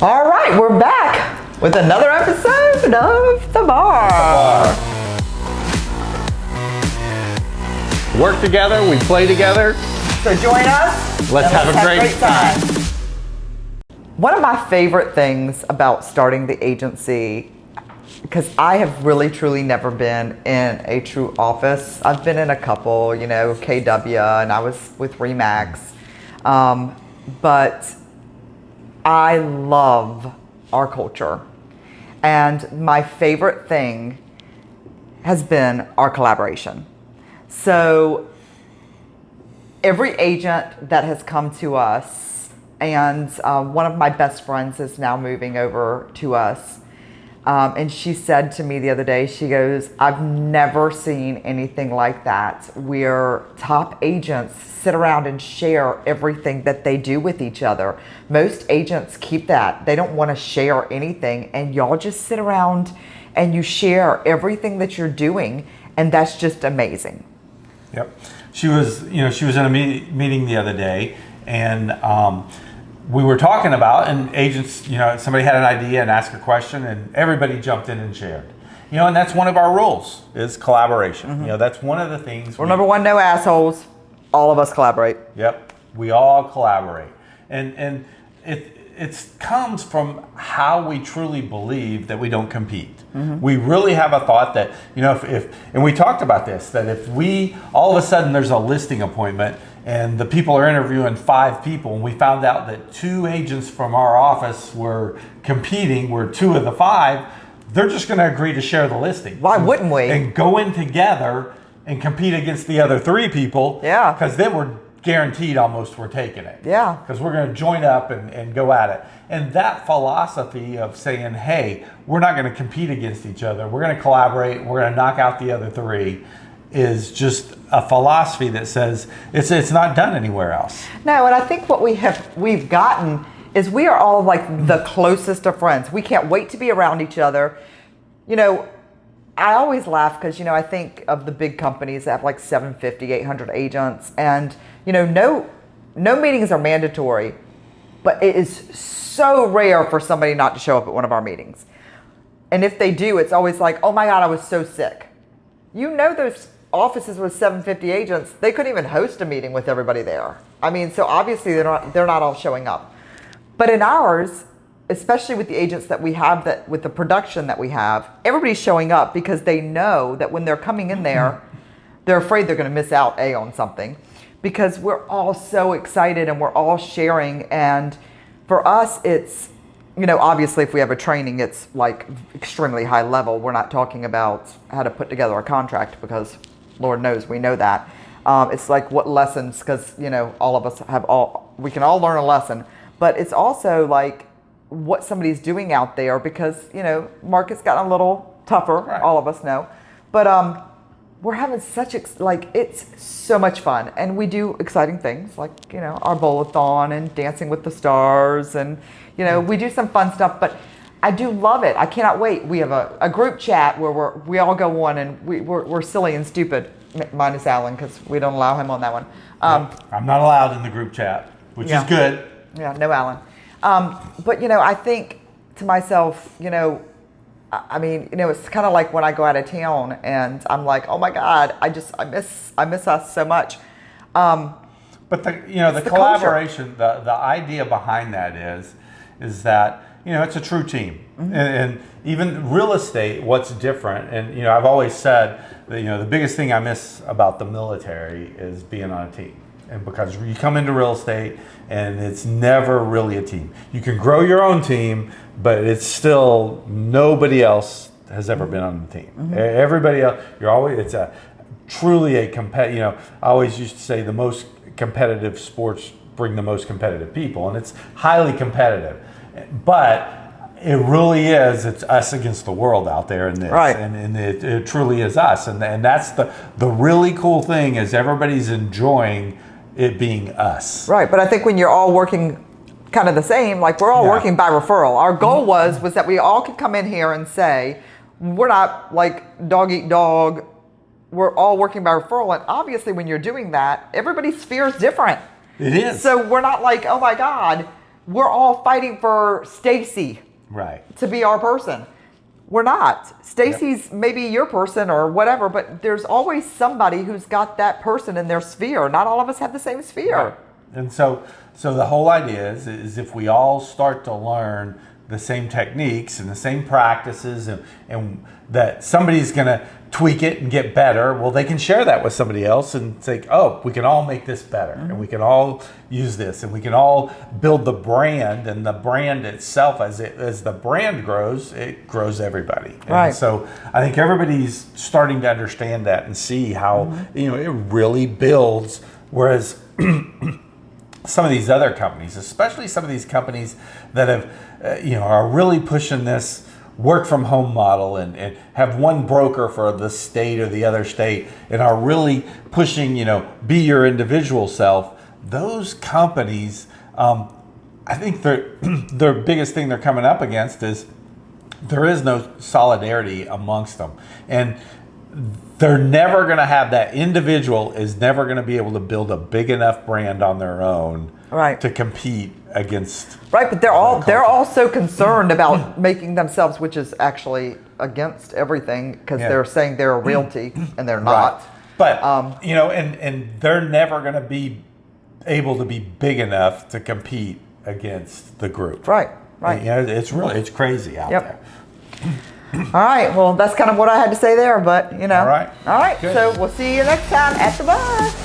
All right, we're back with another episode of The Bar. Work together, we play together. So join us. Let's have a great time. One of my favorite things about starting the agency, because I have really truly never been in a true office. I've been in a couple, KW, and I was with Remax. But I love our culture. And my favorite thing has been our collaboration. So every agent that has come to us, and one of my best friends is now moving over to us, and she said to me the other day, she goes, I've never seen anything like that, where top agents sit around and share everything that they do with each other. Most agents keep that. They don't want to share anything, and y'all just sit around and you share everything that you're doing, and that's just amazing. Yep. She was in a meeting the other day, and we were talking about, and agents, somebody had an idea and asked a question, and everybody jumped in and shared. And that's one of our rules, is collaboration. Mm-hmm. That's one of the things. Number one, no assholes. All of us collaborate. Yep. We all collaborate. And it comes from how we truly believe that we don't compete. Mm-hmm. We really have a thought that, and we talked about this, that if we, all of a sudden there's a listing appointment and the people are interviewing 5 people, and we found out that 2 agents from our office were competing, were 2 of the 5, they're just going to agree to share the listing. Why wouldn't we? And go in together and compete against the other 3 people. Yeah. Because then we're guaranteed almost we're taking it. Yeah. Because we're going to join up and go at it. And that philosophy of saying, hey, we're not going to compete against each other. We're going to collaborate. We're going to knock out the other 3 is just a philosophy that says it's not done anywhere else. No, and I think what we've gotten is we are all like the closest of friends. We can't wait to be around each other. I always laugh because, I think of the big companies that have like 750, 800 agents, and, no meetings are mandatory, but it is so rare for somebody not to show up at one of our meetings. And if they do, it's always like, oh my God, I was so sick. Those offices with 750 agents, they couldn't even host a meeting with everybody there. So obviously they're not all showing up. But in ours, especially with the agents that we have, that with the production that we have, everybody's showing up because they know that when they're coming in there, they're afraid they're going to miss out on something, because we're all so excited and we're all sharing. And for us, it's, obviously if we have a training, it's like extremely high level. We're not talking about how to put together a contract, because Lord knows we know that. It's like what lessons, because, all of us we can all learn a lesson, but it's also like what somebody's doing out there, because, market's gotten a little tougher, right. All of us know, but we're having it's so much fun, and we do exciting things like, our bowl-a-thon and Dancing with the Stars, and, we do some fun stuff, but I do love it. I cannot wait. We have a group chat where we all go on, and we're silly and stupid, minus Alan, because we don't allow him on that one. I'm not allowed in the group chat, which is good. Yeah, no Alan. But, I think to myself, it's kind of like when I go out of town and I'm like, oh my God, I miss us so much. But the collaboration, the idea behind that is that, it's a true team. Mm-hmm. And even real estate, what's different, and, I've always said that, the biggest thing I miss about the military is being on a team. And because you come into real estate and it's never really a team. You can grow your own team, but it's still nobody else has ever been on the team. Mm-hmm. Everybody else, it's truly a I always used to say the most competitive sports bring the most competitive people, and it's highly competitive. But it really is, it's us against the world out there in this. Right. And it truly is us. And that's the really cool thing, is everybody's enjoying it being us. Right, but I think when you're all working kind of the same, like we're all working by referral. Our goal was that we all could come in here and say, we're not like dog eat dog, we're all working by referral. And obviously when you're doing that, everybody's sphere is different. It is. So we're not like, oh my God, we're all fighting for Stacy Right. to be our person. We're not. Stacy's maybe your person or whatever, but there's always somebody who's got that person in their sphere. Not all of us have the same sphere. Right. And so the whole idea is if we all start to learn the same techniques and the same practices, and that somebody's going to tweak it and get better, well, they can share that with somebody else and say, oh, we can all make this better, and we can all use this, and we can all build the brand, and the brand itself, as the brand grows, it grows everybody. Right. And so I think everybody's starting to understand that and see how it really builds, whereas some of these other companies, especially some of these companies that have, are really pushing this work from home model and have one broker for the state or the other state and are really pushing, be your individual self. Those companies, I think their biggest thing they're coming up against is there is no solidarity amongst them. And they're never going to have that individual is never going to be able to build a big enough brand on their own to compete against. Right, but they're all so concerned about making themselves, which is actually against everything because they're saying they're a realty and they're not. Right. But and they're never going to be able to be big enough to compete against the group. Right. It's crazy out there. All right, well, that's kind of what I had to say there, but All right. Good. So we'll see you next time at the bus.